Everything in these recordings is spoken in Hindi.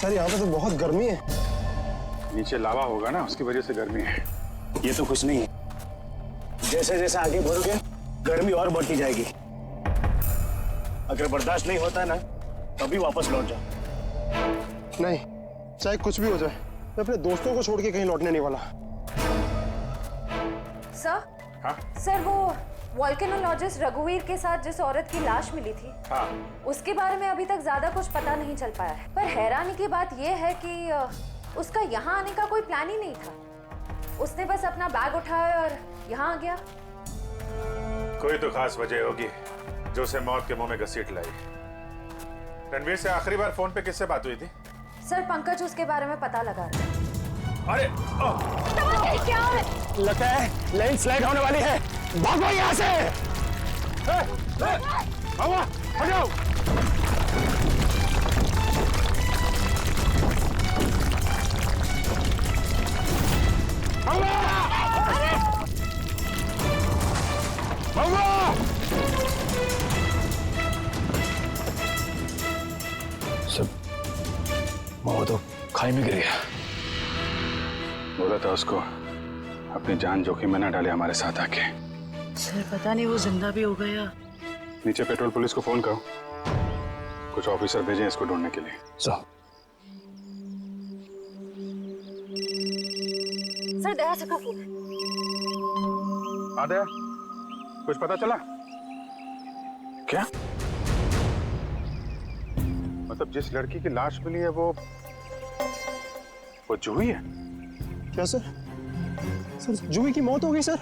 सर यहाँ पे तो बहुत गर्मी है। नीचे लावा होगा ना, उसकी वजह से गर्मी है। ये तो कुछ नहीं है, जैसे जैसे आगे बढ़ोगे गर्मी और बढ़ती जाएगी। अगर बर्दाश्त नहीं होता ना तभी वापस लौट जाओ। नहीं, चाहे कुछ भी हो जाए, मैं अपने दोस्तों को छोड़ के कहीं लौटने नहीं वाला। सर, हाँ सर वो वोल्केनोलॉजिस्ट रघुवीर के साथ जिस औरत की लाश मिली थी, हाँ। उसके बारे में अभी तक ज्यादा कुछ पता नहीं चल पाया है। पर हैरानी की बात यह है कि उसका यहाँ आने का कोई प्लान ही नहीं था। उसने बस अपना बैग उठाया और यहाँ आ गया। कोई तो खास वजह होगी जो उसे मौत के मुंह में घसीट लाई। रणवीर से आखिरी बार फोन पे किससे बात हुई थी? सर पंकज उसके बारे में पता लगा रहा है। अरे क्या है? लगता है लैंडस्लाइड होने वाली है, भागो यहाँ से। हटाओ। सब वो तो खाई में गिर गया। बोला था उसको अपनी जान जोखिम में न डाले हमारे साथ आके। सर पता नहीं वो जिंदा भी हो गया। नीचे पेट्रोल पुलिस को फोन करो, कुछ ऑफिसर भेजें इसको ढूंढने के लिए। सर दया से का फोन है। आदया, कुछ पता चला क्या? मतलब जिस लड़की की लाश मिली है वो जूही है? क्या सर? सर जूही की मौत हो गई सर?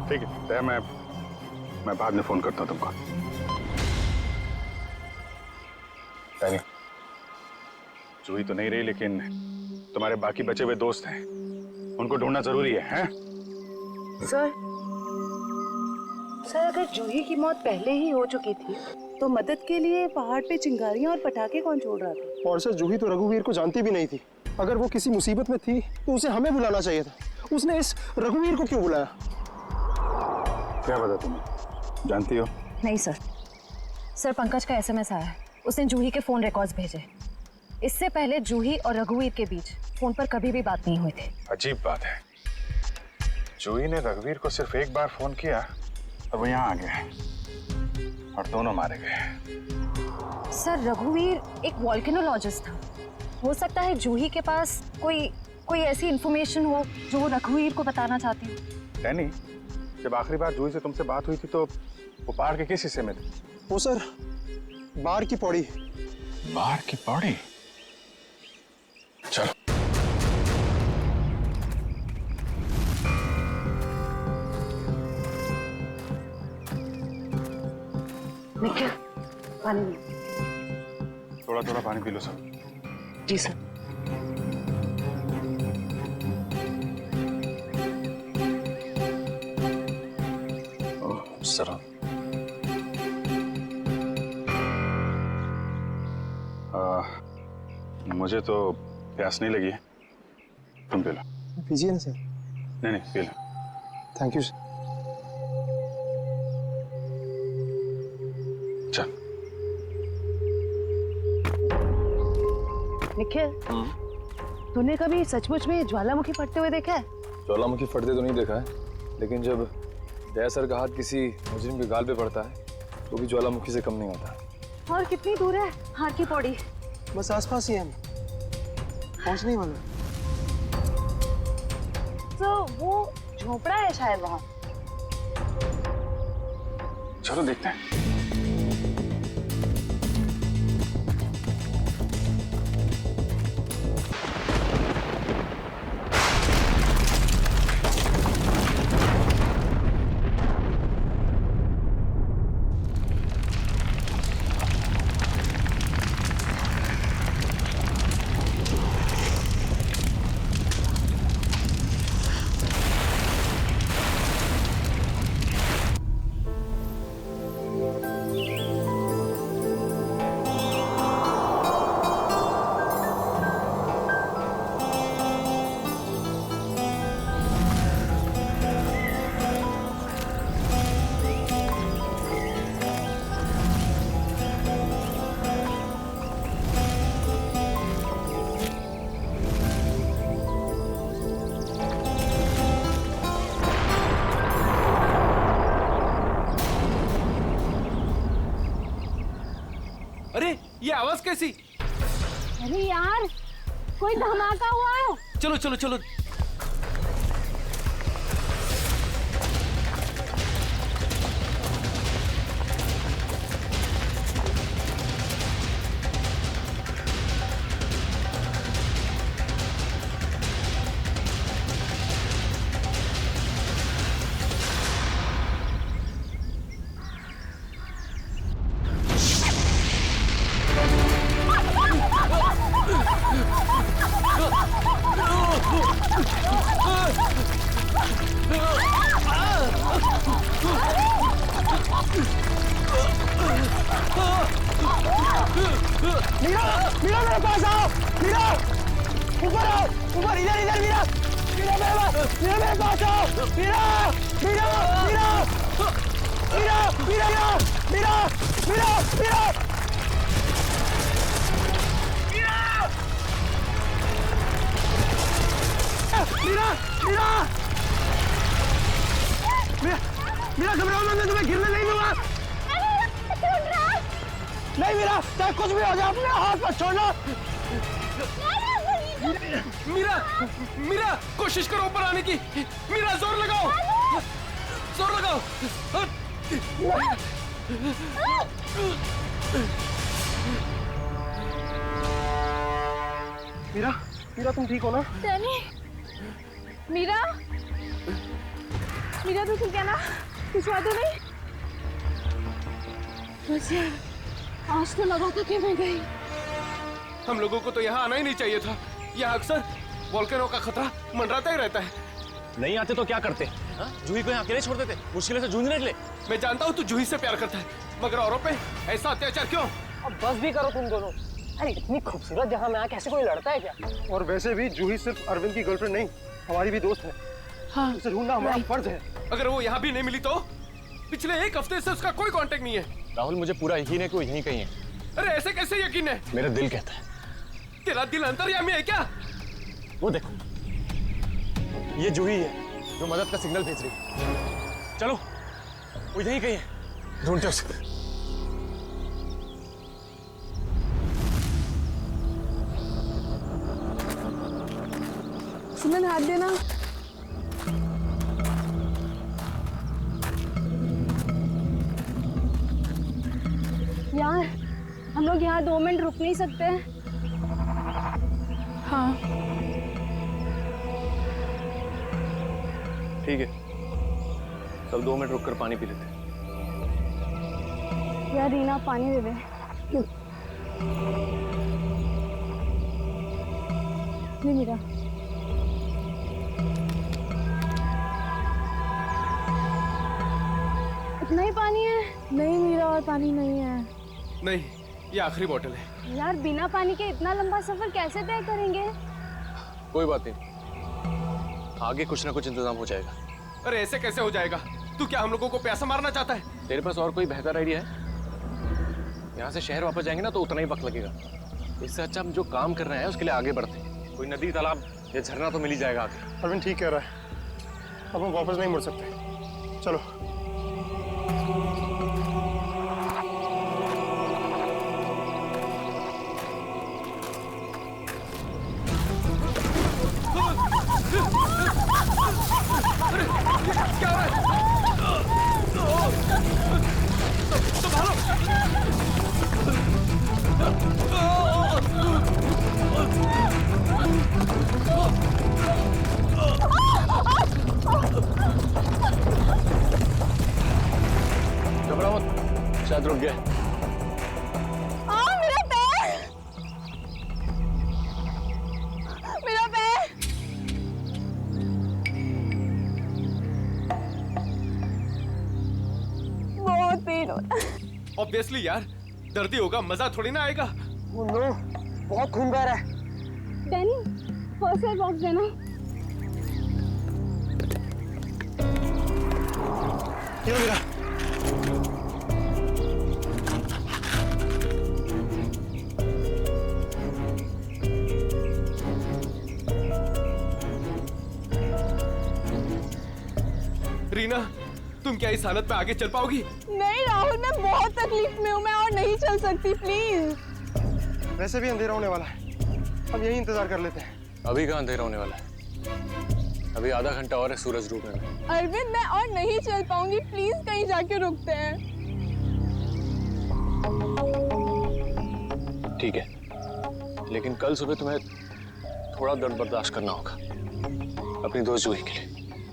ठीक है, तो मैं बाद में फोन करता हूँ तुमको। जूही तो नहीं रही, लेकिन तुम्हारे बाकी बचे हुए दोस्त हैं, उनको ढूंढना जरूरी है, हैं? सर अगर जूही की मौत पहले ही हो चुकी थी तो मदद के लिए पहाड़ पे चिंगारियां और पटाखे कौन छोड़ रहा था? और सर जूही तो रघुवीर को जानती भी नहीं थी। अगर वो किसी मुसीबत में थी तो उसे हमें बुलाना चाहिए था। उसने इस रघुवीर को क्यों बुलाया? क्या पता तुम्हें, जानती हो? नहीं सर, सर पंकज का एसएमएस आया है, उसने जूही के फोन रिकॉर्ड्स भेजे। इससे पहले जूही और रघुवीर के बीच फोन पर कभी भी बात नहीं हुई थी। अजीब बात है, जूही ने रघुवीर को सिर्फ एक बार फोन किया और वो यहाँ आ गया और दोनों मारे गए। सर रघुवीर एक वोल्केनोलॉजिस्ट था, हो सकता है जूही के पास कोई ऐसी इंफॉर्मेशन हो जो वो रघुवीर को बताना चाहती हो। डैनी, जब आखिरी बार जूही से तुमसे बात हुई थी तो वो पहाड़ के किस हिस्से में थे? वो सर बाहर की पौड़ी। बाहर की पौड़ी? चलो। निखिल पानी लो। थोड़ा थोड़ा पानी पी लो सब। जी सर। सर मुझे तो प्यास नहीं लगी है, तुम पी लो। पीजिए ना सर। नहीं नहीं, P low. Thank you sir. चल। निखिल, तूने कभी सचमुच में ज्वालामुखी फटते हुए देखा है? ज्वालामुखी फटते तो नहीं देखा है, लेकिन जब दया सर का हाथ किसी मुजरिम के गाल पे पड़ता है तो भी ज्वालामुखी से कम नहीं होता। और कितनी दूर है हार की पौड़ी? बस आसपास ही है, हम पहुंचने ही वाले हैं। तो वो झोपड़ा है शायद वहाँ। चलो देखते हैं। अरे ये आवाज कैसी? अरे यार, कोई धमाका हुआ है। चलो चलो चलो। मीरा, मीरा मेरे पास आओ, मीरा, ऊपर आओ, ऊपर, इधर इधर मीरा, मीरा मेरे पास आओ, मीरा, मीरा, मीरा, मीरा, मीरा, मीरा, मीरा, मीरा, मीरा, मीरा, मीरा, मीरा घबराओ मत, मैं तुम्हें गिरने नहीं दूंगा। नहीं मीरा, चाहे कुछ भी हो जाए अपने हाथ पर छोड़ना। मीरा, मीरा कोशिश करो ऊपर आने की। मीरा जोर लगाओ, जोर लगाओ। मीरा, मीरा तुम ठीक हो ना? डैनी, मीरा, मीरा तो ठीक है ना? कुछ बात तो नहीं? बस यार, आज तो लगा था कि मैं गई। हम लोगों को तो यहाँ आना ही नहीं चाहिए था। यहाँ अक्सर वोल्केनो का खतरा मंडराता ही रहता है। नहीं आते तो क्या करते? जूही को यहाँ अकेले छोड़ देते, मुश्किलों से जूझने के लिए। मैं जानता हूँ तू जूही से प्यार करता है, मगर औरों पे ऐसा अत्याचार क्यों? अब बस भी करो तुम दोनों। अरे इतनी खूबसूरत जगह में आके ऐसे कोई लड़ता है क्या? और वैसे भी जूही सिर्फ अरविंद की गर्लफ्रेंड नहीं, हमारी भी दोस्त है। हाँ, उसे ढूंढना हमारा फर्ज है। अगर वो यहाँ भी नहीं मिली तो? पिछले एक हफ्ते से उसका कोई कांटेक्ट नहीं है। राहुल, मुझे पूरा यकीन है कि वो यहीं कहीं है। अरे ऐसे कैसे यकीन है? मेरा दिल कहता है। तेरा दिल अंतर्यामी है क्या? वो देखो, ये जूही है जो मदद का सिग्नल भेज रही है। चलो, वो यहीं कहीं है, ढूंढते उसे। सुमन हाथ देना। यार, हम लोग यहाँ 2 मिनट रुक नहीं सकते? हाँ। ठीक है, सब 2 मिनट रुककर पानी पी लेते हैं। यार रीना, पानी दे दे। ये मेरा। इतना ही पानी है? नहीं मीरा, और पानी नहीं है। नहीं, ये आखिरी बोतल है। यार बिना पानी के इतना लंबा सफर कैसे तय करेंगे? कोई बात नहीं, आगे कुछ ना कुछ इंतजाम हो जाएगा। अरे ऐसे कैसे हो जाएगा? तू क्या हम लोगों को प्यासा मारना चाहता है? तेरे पास और कोई बेहतर आइडिया है? यहाँ से शहर वापस जाएंगे ना तो उतना ही वक्त लगेगा। इससे अच्छा हम जो काम कर रहे हैं उसके लिए आगे बढ़ते हैं। कोई नदी, तालाब या झरना तो मिल ही जाएगा आगे। अरविंद ठीक कह रहा है, अब हम वापस नहीं मुड़ सकते। चलो। क्या हो रहा है? घबराओ मत, शायद रुक गया। मेरा पैर, मेरा पैर। बहुत पेन हो रहा है। ऑब्वियसली यार, दर्द ही होगा, मजा थोड़ी ना आएगा। नो, बहुत खून बह रहा है। डैनी, फर्स्ट एड बॉक्स देना। ये लो मीरा। रीना, तुम क्या इस हालत में आगे चल पाओगी? नहीं राहुल, मैं बहुत तकलीफ में हूँ, मैं और नहीं चल सकती, प्लीज। वैसे भी अंधेरा होने वाला है, अब यही इंतजार कर लेते हैं। अभी कहाँ अंधेरा होने वाला है? अभी आधा घंटा और है सूरज डूबने में। अरविंद, मैं और नहीं चल पाऊंगी, प्लीज कहीं जाके रुकते हैं। ठीक है, लेकिन कल सुबह तुम्हें थोड़ा दर्द बर्दाश्त करना होगा अपनी दोस्त जूही के लिए।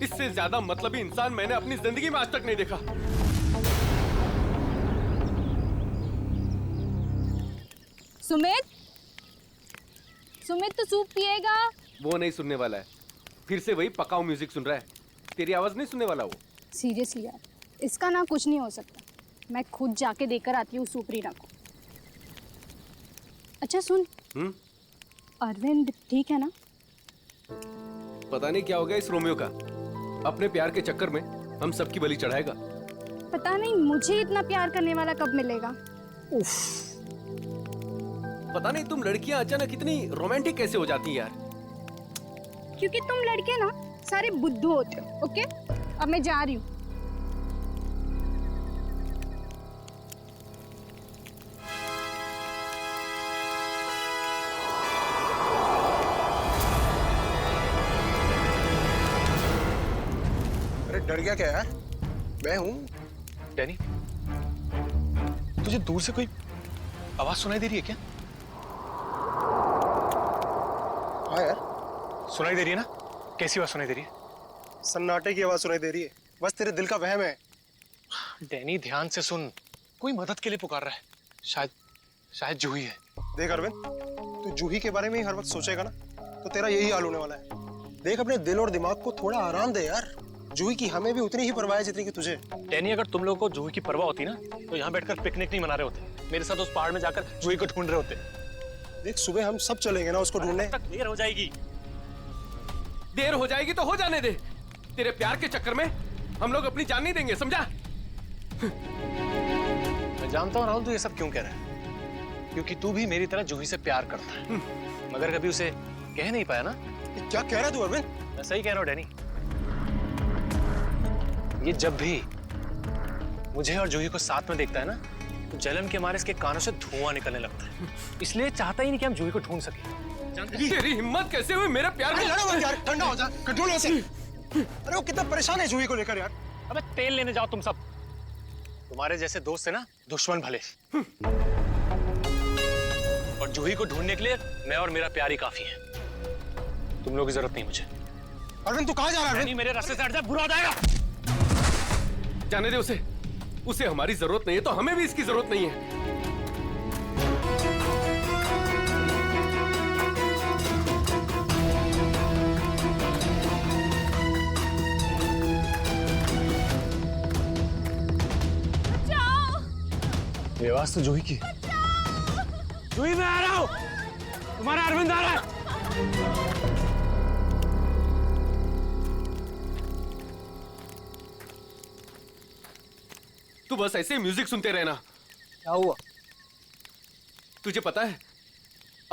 इससे ज्यादा मतलबी इंसान मैंने अपनी जिंदगी में आज तक नहीं देखा। सुमित, सुमित तो सूप पिएगा? वो नहीं सुनने वाला है, फिर से वही पकाऊ म्यूजिक सुन रहा है। तेरी आवाज नहीं सुनने वाला वो। सीरियसली यार, इसका ना कुछ नहीं हो सकता। मैं खुद जाके देकर आती हूँ सूप रीना को। अच्छा सुन, अरविंद ठीक है ना? पता नहीं क्या हो गया इस रोमियो का, अपने प्यार के चक्कर में हम सबकी बलि चढ़ाएगा। पता नहीं मुझे इतना प्यार करने वाला कब मिलेगा। उफ। पता नहीं तुम लड़कियां अचानक इतनी रोमांटिक कैसे हो जाती हैं यार। क्योंकि तुम लड़के ना सारे बुद्धू होते हो। ओके, अब मैं जा रही हूँ। अरे डर गया क्या यार? मैं हूँ। डैनी, तुझे दूर से कोई आवाज सुनाई दे रही है क्या? हाँ यार, सुनाई दे रही है ना? कैसी आवाज सुनाई दे रही है? सन्नाटे की आवाज सुनाई दे रही है। बस तेरे दिल का वहम है। डैनी ध्यान से सुन, कोई मदद के लिए पुकार रहा है। शायद जूही है। देख अरविंद, तू जूही के बारे में ही हर वक्त सोचेगा ना तो तेरा यही हाल होने वाला है। देख, अपने दिल और दिमाग को थोड़ा आराम दे यार। जूही की हमें भी उतनी ही परवाह है जितनी कि तुझे। डैनी, अगर तुम लोगों को जूही की परवाह होती ना तो यहाँ बैठकर पिकनिक नहीं मना रहे होते, मेरे साथ उस पहाड़ में जाकर जूही को ढूंढ रहे होते। देख, सुबह हम सब चलेंगे ना उसको ढूंढने। तक देर हो जाएगी। देर हो जाएगी तो हो जाने दे। तेरे प्यार के चक्कर में हम लोग अपनी जान नहीं देंगे, समझा? मैं जानता हूँ राहुल, तू ये सब क्यों कह रहा है, क्योंकि तू भी मेरी तरह जूही से प्यार करता है, मगर कभी उसे कह नहीं पाया ना। क्या कह रहा है तू अरविंद? मैं सही कह रहा हूँ डैनी। ये जब भी मुझे और जूही को साथ में देखता है ना तो जलन के मारे इसके कानों से धुआं निकलने लगता है, इसलिए चाहता ही नहीं कि हम जूही को ढूंढ सके। तेरी हिम्मत कैसे हुई मेरे प्यार में? लड़ो मत यार, ठंडा हो जा, कंट्रोल हो से। अरे वो कितना परेशान है जूही को लेकर यार। अबे तेल लेने जाओ तुम सब, तुम्हारे जैसे दोस्त है ना दुश्मन भले। और जूही को ढूंढने के लिए मैं और मेरा प्यार ही काफी है, तुम लोगों की जरूरत नहीं मुझे। अरविंद तू कहाँ जा रहा है? नहीं, मेरे रास्ते से हट जा, बुरा हो जाएगा। जाने दे उसे हमारी जरूरत नहीं है तो हमें भी इसकी जरूरत नहीं है। ये आवाज तो जूही की। जूही, मैं आ रहा हूं, तुम्हारा अरविंद आ रहा है। तू बस ऐसे म्यूजिक सुनते रहना। क्या हुआ? तुझे पता है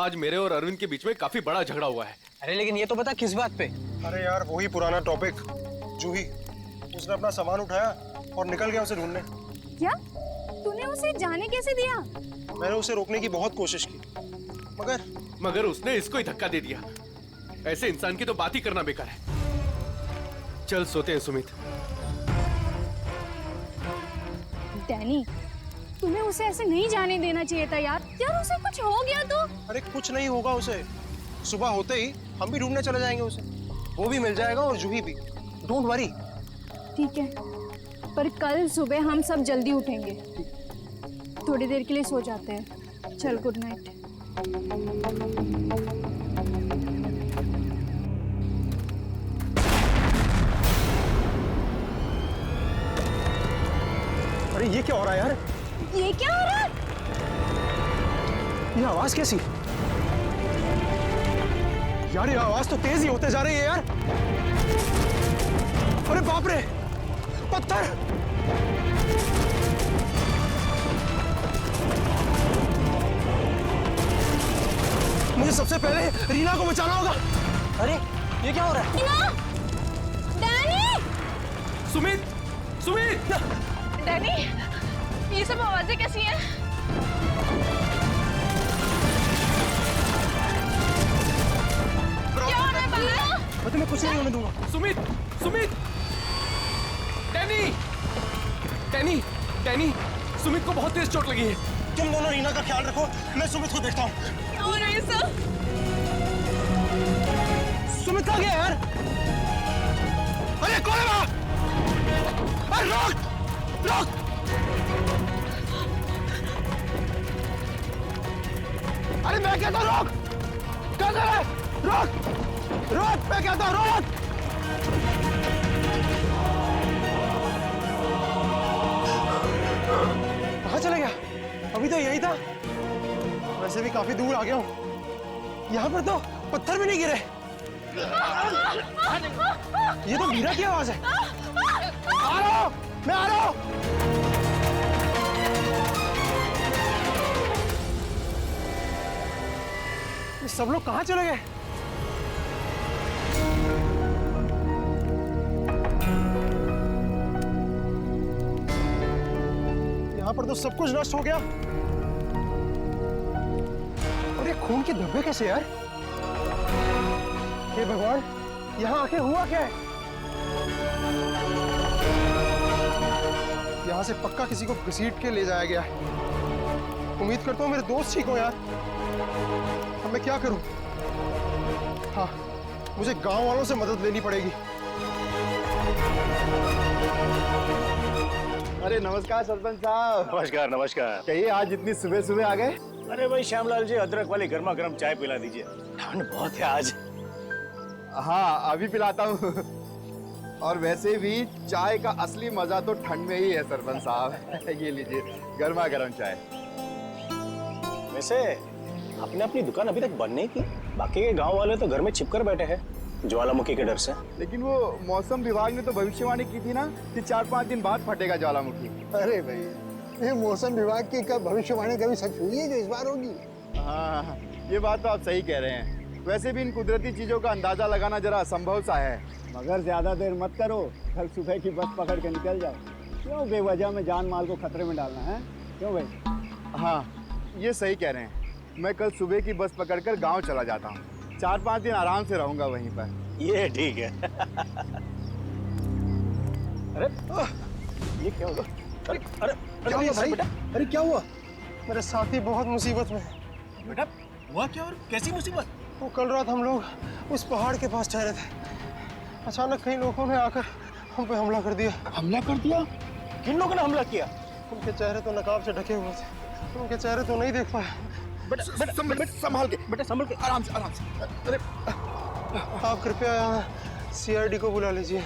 आज मेरे और अरविंद के बीच में काफी बड़ा झगड़ा हुआ है। अरे लेकिन ये तो बता किस बात पे? अरे यार, वही पुराना टॉपिक। जूही, उसने अपना सामान उठाया और निकल गया उसे ढूंढने। क्या? तूने उसे जाने कैसे दिया? मैंने उसे रोकने की बहुत कोशिश की, मगर उसने इसको ही धक्का दे दिया। ऐसे इंसान की तो बात ही करना बेकार है। चल सोते हैं सुमित। डैनी, तुम्हें उसे ऐसे नहीं जाने देना चाहिए था यार। यार उसे कुछ हो गया तो? अरे कुछ नहीं होगा उसे। सुबह होते ही हम भी ढूंढने चले जाएंगे उसे। वो भी मिल जाएगा और जूही भी। Don't worry. ठीक है, पर कल सुबह हम सब जल्दी उठेंगे। थोड़ी देर के लिए सो जाते हैं। चल, गुड नाइट। अरे ये क्या हो रहा है यार? ये क्या हो रहा है? ये आवाज कैसी? यार ये आवाज तो तेज ही होते जा रही है यार। अरे बाप रे, पत्थर! मुझे सबसे पहले रीना को बचाना होगा। अरे ये क्या हो रहा है? रीना! डैनी! सुमित! सुमित! डैनी, ये सब आवाजें कैसी हैं? क्या हो रहा है बाहर? मैं तुम्हें कुछ नहीं होने दूंगा। Sumit, Sumit, Danny, Danny, Danny, Sumit को बहुत तेज चोट लगी है। तुम दोनों रीना का ख्याल रखो, मैं सुमित को देखता हूँ। क्या हो रहा है सब? सुमित कहाँ गया यार? अरे कौन है वहाँ? अरे रोक! रोक! अरे मैं कहता हूँ रोक! कहाँ जा रहा है? रोक! रोक! मैं कहता हूँ रोक! कहाँ चला गया? अभी तो यही था। वैसे भी काफी दूर आ गया हूँ। यहाँ पर तो पत्थर भी नहीं गिरे। ये तो मीरा की आवाज है। आ रहा हूँ, मैं आ रहा हूँ। ये सब लोग कहाँ चले गए? यहाँ पर तो सब कुछ नष्ट हो गया। और ये खून के धब्बे कैसे यार? हे भगवान, यहाँ आके हुआ क्या है? यहाँ से पक्का किसी को घसीट के ले जाया गया है। उम्मीद करता हूँ मेरे दोस्त ठीक हो यार। अब मैं क्या करूँ? हाँ, मुझे गांव वालों से मदद लेनी पड़ेगी। अरे नमस्कार सरपंच साहब। नमस्कार नमस्कार। कहिए, आज इतनी सुबह सुबह आ गए? अरे भाई श्यामलाल जी, अदरक वाली गर्मा गर्म चाय पिला दीजिए, ठंड बहुत है आज। हाँ अभी पिलाता हूँ। और वैसे भी चाय का असली मजा तो ठंड में ही है सरपंच साहब। ये लीजिए गर्मा गर्म चाय। वैसे आपने अपनी दुकान अभी तक बंद नहीं की? बाकी के गांव वाले तो घर में छिपकर बैठे हैं ज्वालामुखी के डर से। लेकिन वो मौसम विभाग ने तो भविष्यवाणी की थी ना कि 4-5 दिन बाद फटेगा ज्वालामुखी। अरे भाई, ये मौसम विभाग की कब भविष्यवाणी कभी सच हुई है जो इस बार होगी? हाँ ये बात तो आप सही कह रहे हैं। वैसे भी इन कुदरती चीजों का अंदाजा लगाना जरा असंभव सा है। मगर ज्यादा देर मत करो, कल सुबह की बस पकड़ के निकल जाओ। क्यों बेवजह में जान माल को खतरे में डालना है? क्यों भाई? हाँ ये सही कह रहे हैं। मैं कल सुबह की बस पकड़कर गांव चला जाता हूँ। 4-5 दिन आराम से रहूंगा वहीं पर। ये ठीक है। अरे ये क्या हुआ? अरे अरे क्या हुआ भाई? अरे क्या हुआ? मेरे साथी बहुत मुसीबत में है। बेटा हुआ क्या और कैसी मुसीबत? वो कल रात हम लोग उस पहाड़ के पास ठहरे थे। अचानक कई लोगों ने आकर हम पे हमला कर दिया। हमला कर दिया? किन लोगों ने हमला किया? उनके चेहरे तो नकाब से ढके हुए थे, उनके चेहरे तो नहीं देख पाया। बेटा संभाल के, बेटा संभल के, आराम से आराम से। अरे आप कृपया CID को बुला लीजिए।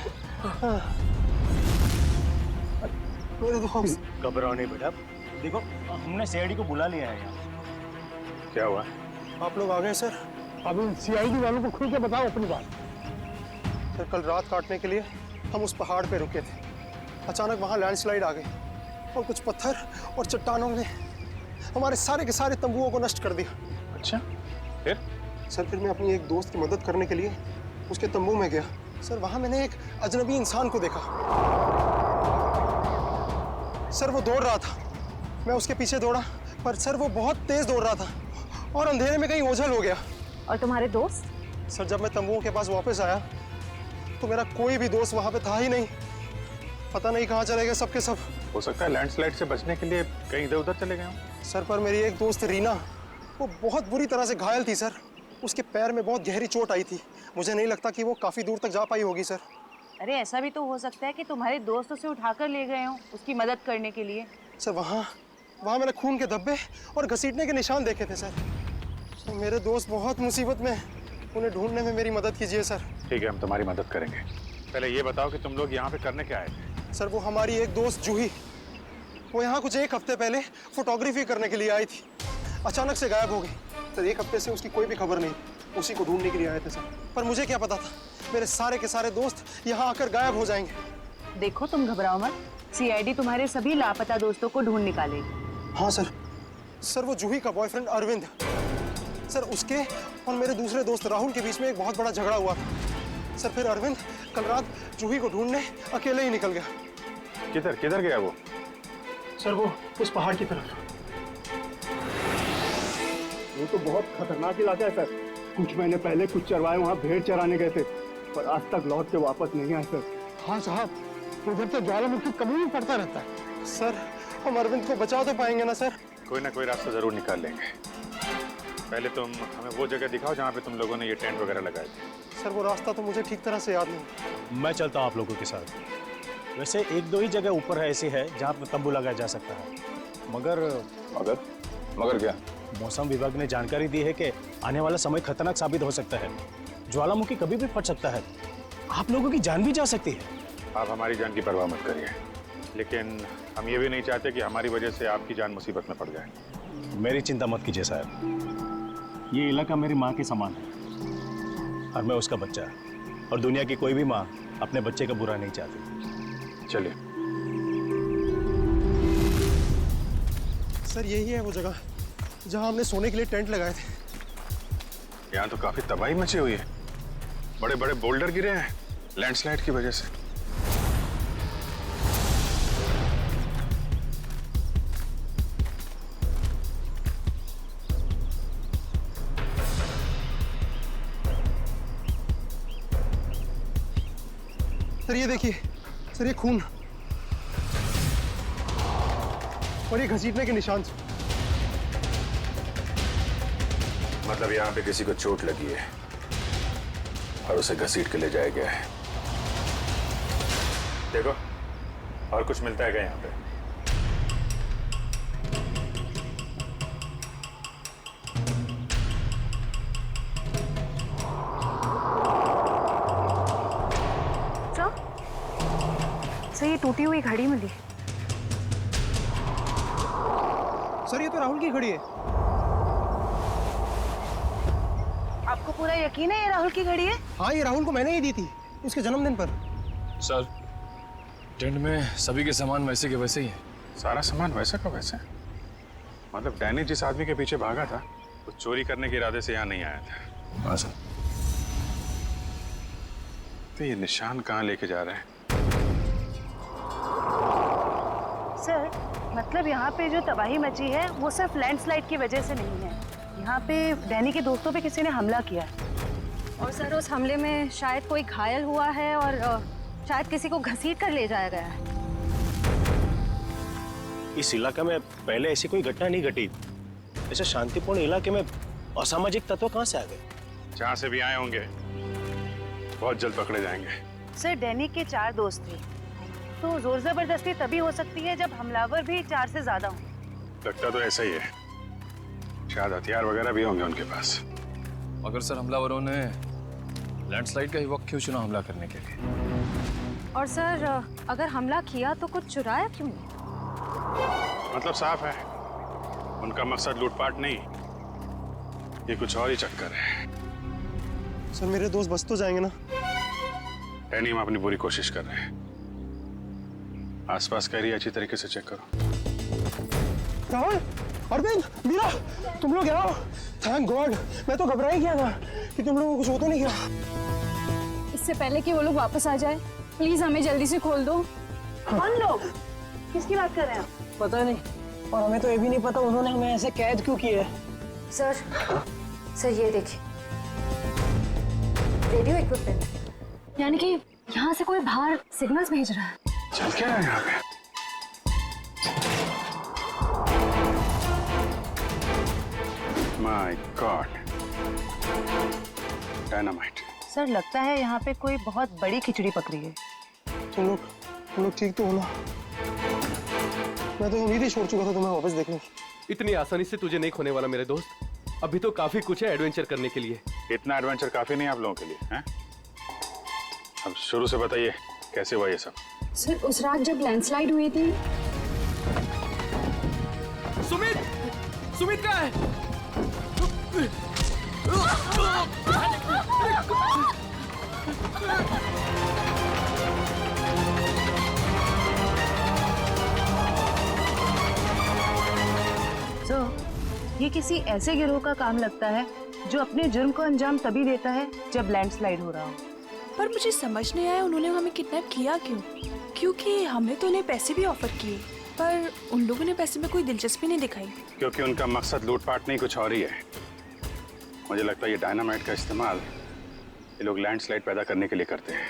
मेरे दोस्त। घबराओ नहीं बेटा, देखो हमने CID को बुला लिया है यहाँ। क्या हुआ? आप लोग आ गए सर? अब CID वालों को खुल के बताओ अपनी बात। सर कल रात काटने के लिए हम उस पहाड़ पे रुके थे। अचानक वहाँ लैंडस्लाइड आ गई और कुछ पत्थर और चट्टानों ने हमारे सारे के सारे तंबुओं को नष्ट कर दिया। अच्छा फिर? सर फिर मैं अपनी एक दोस्त की मदद करने के लिए उसके तंबू में गया। सर वहाँ मैंने एक अजनबी इंसान को देखा। सर वो दौड़ रहा था, मैं उसके पीछे दौड़ा, पर सर वो बहुत तेज दौड़ रहा था और अंधेरे में कहीं ओझल हो गया। और तुम्हारे दोस्त? सर जब मैं तंबुओं के पास वापस आया तो मेरा कोई भी दोस्त वहाँ पे था ही नहीं। पता नहीं कहाँ चले गए सबके सब। हो सकता है लैंडस्लाइड से बचने के लिए कहीं इधर उधर चले गए हों। सर पर मेरी एक दोस्त रीना, वो बहुत बुरी तरह से घायल थी सर। उसके पैर में बहुत गहरी चोट आई थी। मुझे नहीं लगता कि वो काफी दूर तक जा पाई होगी सर। अरे ऐसा भी तो हो सकता है कि तुम्हारे दोस्त उसे उठाकर ले गए हों उसकी मदद करने के लिए। सर वहाँ मैंने खून के धब्बे और घसीटने के निशान देखे थे सर। मेरे दोस्त बहुत मुसीबत में हैं। उन्हें ढूंढने में मेरी मदद कीजिए सर। ठीक है, हम तुम्हारी मदद करेंगे। पहले ये बताओ कि तुम लोग यहाँ पे करने क्या आए थे? सर वो हमारी एक दोस्त जूही, वो यहाँ कुछ 1 हफ्ते पहले फोटोग्राफी करने के लिए आई थी। अचानक से गायब हो गई। सर 1 हफ्ते से उसकी कोई भी खबर नहीं। उसी को ढूंढने के लिए आए थे सर। पर मुझे क्या पता था मेरे सारे के सारे दोस्त यहाँ आकर गायब हो जाएंगे। देखो तुम घबराओ मत, CID तुम्हारे सभी लापता दोस्तों को ढूंढ निकालेगी। हाँ सर। सर वो जूही का बॉयफ्रेंड अरविंद, सर उसके और मेरे दूसरे दोस्त राहुल के बीच में एक बहुत बड़ा झगड़ा हुआ था। सर फिर अरविंद कल रात जूही को ढूंढने अकेले ही निकल गया। किधर गया वो? सर वो उस पहाड़ की तरफ। वो तो बहुत खतरनाक इलाका है सर। कुछ महीने पहले कुछ चरवाहे वहाँ भेड़ चराने गए थे, पर आज तक लौट के वापस नहीं आए सर। हाँ साहब, उधर तो ज्वालामुखी कभी भी पड़ता रहता है। सर, हम अरविंद को बचा तो पाएंगे ना सर? कोई ना कोई रास्ता जरूर निकाल लेंगे। पहले तुम हमें वो जगह दिखाओ जहाँ पे तुम लोगों ने ये टेंट वगैरह लगाए थे। सर वो रास्ता तो मुझे ठीक तरह से याद नहीं। मैं चलता हूँ आप लोगों के साथ। वैसे एक दो ही जगह ऊपर है ऐसी है जहाँ पर तंबू लगाया जा सकता है, मगर मगर क्या? मौसम विभाग ने जानकारी दी है कि आने वाला समय खतरनाक साबित हो सकता है। ज्वालामुखी कभी भी फट सकता है, आप लोगों की जान भी जा सकती है। आप हमारी जान की परवाह मत करिए, लेकिन हम ये भी नहीं चाहते कि हमारी वजह से आपकी जान मुसीबत में पड़ जाए। मेरी चिंता मत कीजिए साहब, ये इलाका मेरी माँ के समान है और मैं उसका बच्चा, और दुनिया की कोई भी माँ अपने बच्चे का बुरा नहीं चाहती। चलिए। सर यही है वो जगह जहाँ हमने सोने के लिए टेंट लगाए थे। यहाँ तो काफी तबाही मची हुई है, बड़े बड़े बोल्डर गिरे हैं लैंडस्लाइड की वजह से। सर ये देखिए, सर ये खून और ये घसीटने के निशान। मतलब यहाँ पे किसी को चोट लगी है और उसे घसीट के ले जाया गया है। देखो, और कुछ मिलता है क्या यहाँ पे? सर ये टूटी हुई घड़ी मिली। सर ये तो राहुल की घड़ी है। आपको पूरा यकीन है ये राहुल की घड़ी है? हाँ, ये राहुल को मैंने ही दी थी उसके जन्मदिन पर। सर, टेंट में सभी के सामान वैसे के वैसे ही है। सारा सामान वैसा का वैसा? मतलब डैनी जिस आदमी के पीछे भागा था वो चोरी करने के इरादे से यहाँ नहीं आया था। हाँ सर। तो ये निशान कहाँ लेके जा रहे हैं? सर मतलब यहाँ पे जो तबाही मची है वो सिर्फ लैंडस्लाइड की वजह से नहीं है, यहाँ पे डैनी के दोस्तों पे किसी ने हमला किया है। और सर उस हमले में शायद कोई घायल हुआ है और शायद किसी को घसीट कर ले जाया गया है। इस इलाके में पहले ऐसी कोई घटना नहीं घटी। ऐसे शांतिपूर्ण इलाके में असामाजिक तत्व कहाँ से आ गए? जहाँ से भी आए होंगे बहुत जल्द पकड़े जाएंगे। सर डैनी के 4 दोस्त थे, तो जोर जबरदस्ती तभी हो सकती है जब हमलावर भी 4 से ज्यादा हों। लगता तो ऐसा ही है, शायद हथियार वगैरह भी होंगे उनके पास। मगर सर हमलावरों ने लैंडस्लाइड का ही वक्त क्यों चुना हमला करने के लिए? और सर अगर हमला किया तो कुछ चुराया क्यों नहीं? मतलब साफ है, उनका मकसद लूटपाट नहीं, ये कुछ और ही चक्कर है। सर मेरे दोस्त बच तो जाएंगे ना? डैनी, हम अपनी पूरी कोशिश कर रहे हैं। आसपास का एरिया अच्छी तरीके से चेक करो। राहुल, अरविंद, मीरा, तुम लोग आओ। थैंक गॉड, मैं तो घबरा ही गया था कि तुम लोगों को कुछ हो तो नहीं गया। इससे पहले कि वो लोग वापस आ जाए, प्लीज हमें जल्दी से खोल दो। कौन लोग? किसकी बात कर रहे हैं आप? पता नहीं, और हमें तो ये भी नहीं पता उन्होंने हमें ऐसे कैद क्यों किया है। सर ये देखिए, रेडियो इक्विपमेंट, यानी कि यहाँ से कोई बाहर सिग्नल्स भेज रहा है। चल क्या है यहाँ पे? My God, dynamite. सर लगता है यहाँ पे कोई बहुत बड़ी खिचड़ी पकड़ी है। तुम लोग ठीक तो हो ना? मैं तो उम्मीद ही छोड़ चुका था तुम्हें वापस देखने की। इतनी आसानी से तुझे नहीं खोने वाला मेरे दोस्त। अभी तो काफी कुछ है एडवेंचर करने के लिए। इतना एडवेंचर काफी नहीं आप लोगों के लिए, हैं? अब शुरू से बताइए कैसे हुआ ये सब? सर उस रात जब लैंडस्लाइड हुई थी। सुमित कहाँ है? ये किसी ऐसे गिरोह का काम लगता है जो अपने जुर्म को अंजाम तभी देता है जब लैंडस्लाइड हो रहा हो। पर मुझे समझ नहीं आया उन्होंने हमें किडनैप किया क्यों? क्योंकि हमने तो उन्हें पैसे भी ऑफर किए। पर उन लोगों ने पैसे में कोई दिलचस्पी नहीं दिखाई। क्योंकि उनका मकसद लूटपाट नहीं, कुछ और ही है। मुझे लगता है ये डायनामाइट का इस्तेमाल ये लोग लैंडस्लाइड पैदा करने के लिए करते हैं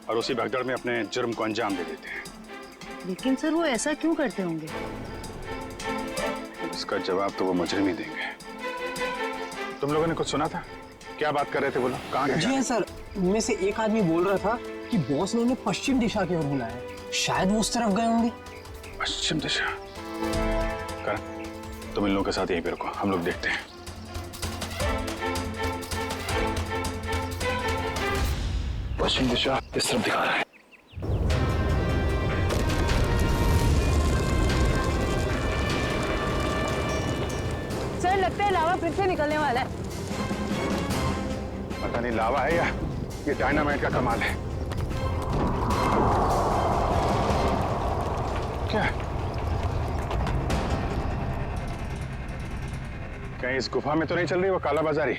और उसी भगदड़ में अपने जुर्म को अंजाम दे देते हैं। लेकिन सर वो ऐसा क्यों करते होंगे? इसका जवाब तो वो मुजरिम ही देंगे। तुम लोगों ने कुछ सुना था? क्या बात कर रहे थे, बोलो कहाँ गए? जी हाँ सर, उनमें से एक आदमी बोल रहा था कि बॉस ने उन्हें पश्चिम दिशा की ओर बुलाया है। शायद वो उस तरफ गए होंगे। पश्चिम दिशा? करण, तुम इन लोगों के साथ यहीं पे रुको, हम लोग देखते हैं। पश्चिम दिशा इस तरफ दिखा रहा है। सर लगता है लावा फिर से निकलने वाला है। पता नहीं लावा है या ये डायनामाइट का कमाल है। क्या कहीं इस गुफा में तो नहीं चल रही वो कालाबाजारी?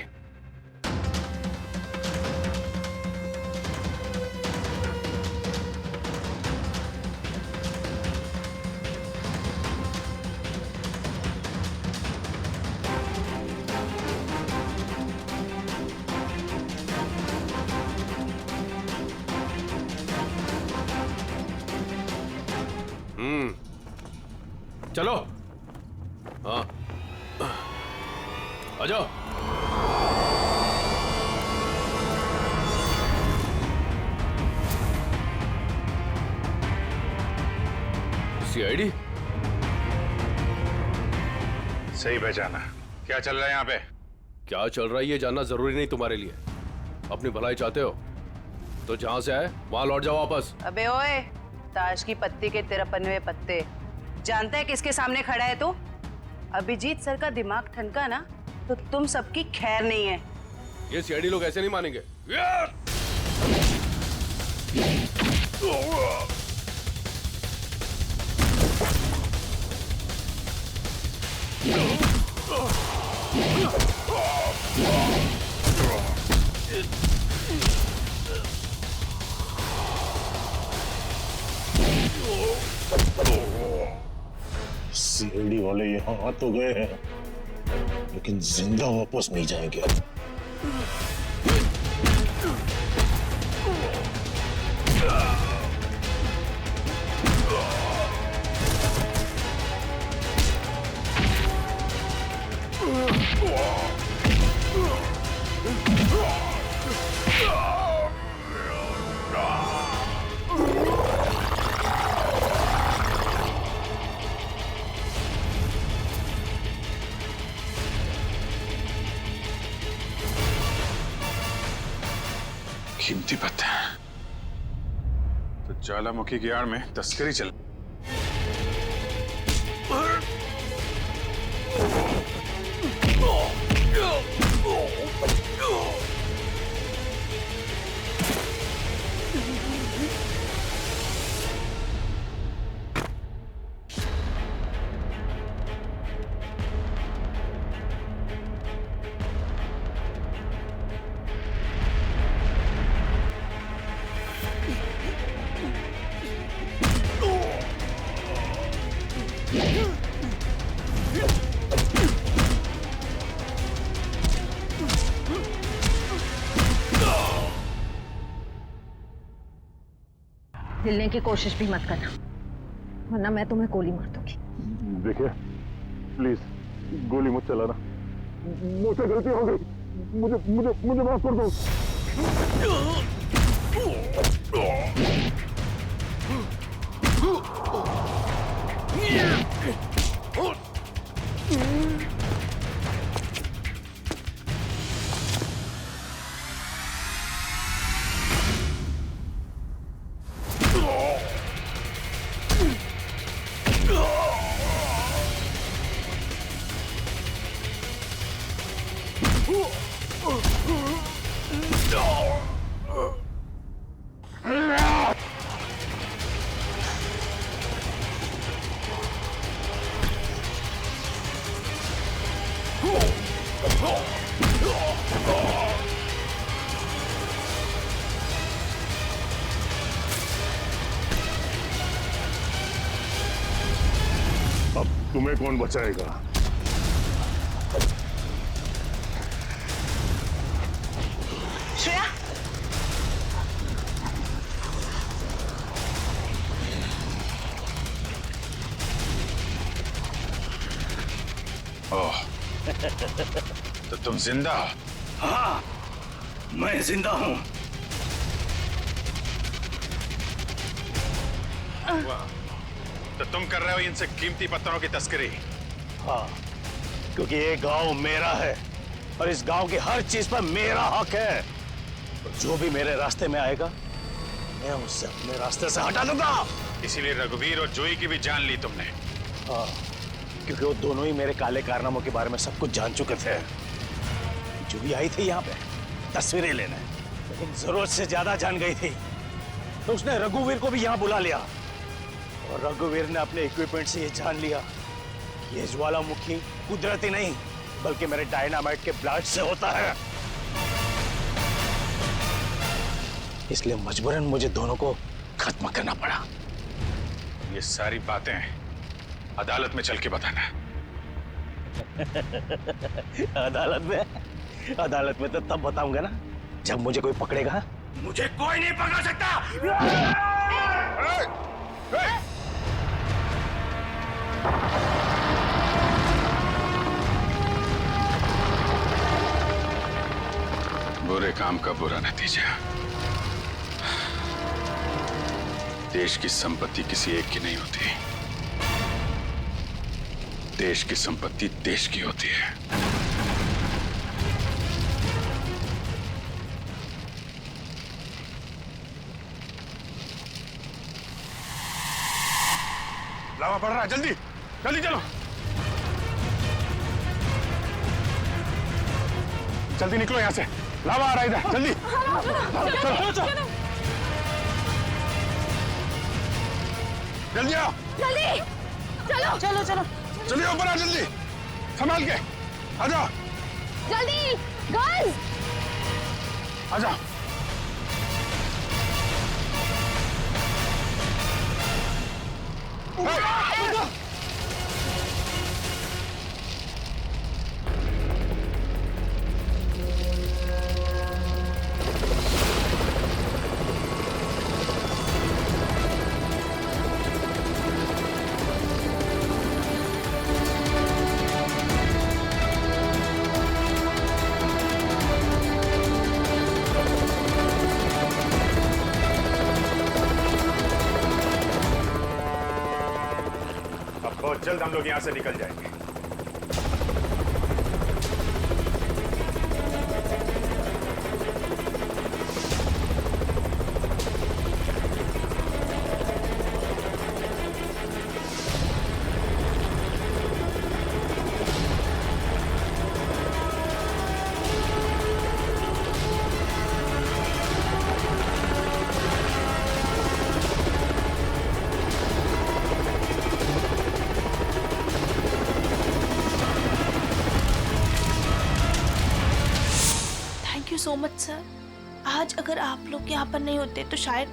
चलो। हाँ आ जाओ। सीआईडी सही पहचाना। क्या चल रहा है यहाँ पे? क्या चल रहा है ये जानना जरूरी नहीं तुम्हारे लिए। अपनी भलाई चाहते हो तो जहां से आए वहां लौट जाओ वापस। अबे ओए, ताश की पत्ती के 53वें पत्ते। जानता है किसके सामने खड़ा है तू? अभिजीत सर का दिमाग ठनका ना तो तुम सबकी खैर नहीं है। ये सीआईडी लोग ऐसे नहीं मानेंगे। सीआईडी वाले यहाँ आ तो गए हैं लेकिन जिंदा वापस नहीं जाएंगे। कीमती पत्थर तो ज्वालामुखी की आड़ में तस्करी चल। हिलने की कोशिश भी मत करना वरना मैं तुम्हें गोली मार दूंगी। देखिए प्लीज गोली मत चलाना, मुझसे गलती हो गई, मुझे माफ कर दो। तुम्हें कौन बचाएगा? श्रेया, ओह, तो तुम जिंदा हो? हाँ, मैं जिंदा हूं। तो तुम कर रहे हो इनसे कीमती पत्थरों की तस्करी? हाँ, क्योंकि ये गांव मेरा है और इस गांव की हर चीज पर मेरा हक है। और जो भी मेरे रास्ते में आएगा, मैं उससे अपने रास्ते से हटा दूंगा। इसीलिए रघुवीर और जूही की भी जान ली तुमने? हाँ, क्योंकि वो दोनों ही मेरे काले कारनामों के बारे में सब कुछ जान चुके थे। जूही आई थी यहाँ पे तस्वीरें लेने, लेकिन जरूरत से ज्यादा जान गई थी, तो उसने रघुवीर को भी यहाँ बुला लिया। और रघुवीर ने अपने इक्विपमेंट से ये जान लिया कि ये ज्वालामुखी कुदरती नहीं बल्कि मेरे डायनामाइट के ब्लास्ट से होता है। इसलिए मजबूरन मुझे दोनों को खत्म करना पड़ा। ये सारी बातें अदालत में चल के बताना। अदालत में तो तब बताऊंगा ना जब मुझे कोई पकड़ेगा। मुझे कोई नहीं पकड़ सकता। बुरे काम का बुरा नतीजा। देश की संपत्ति किसी एक की नहीं होती, देश की संपत्ति देश की होती है। लावा बढ़ रहा है, जल्दी जल्दी चलो, जल्दी निकलो यहां से। लावा आ रहा है इधर, जल्दी चलो चलो जल्दी आओ, जल्दी चलो चलो चलो चलिए ऊपर आ, जल्दी संभाल के आ जाओ, जल्दी गर्ल्स आ जाओ। बहुत जल्द हम लोग यहां से निकल जाएंगे। So much sir. आज अगर आप लोग यहाँ पर नहीं होते तो शायद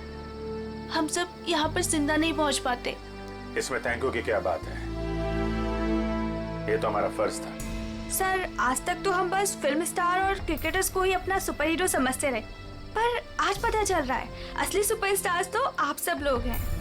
हम सब यहाँ पर जिंदा नहीं पहुँच पाते। इसमें थैंक यू की क्या बात है, ये तो हमारा फर्ज था। सर आज तक तो हम बस फिल्म स्टार और क्रिकेटर्स को ही अपना सुपर हीरो समझते रहे, पर आज पता चल रहा है असली सुपरस्टार्स तो आप सब लोग हैं।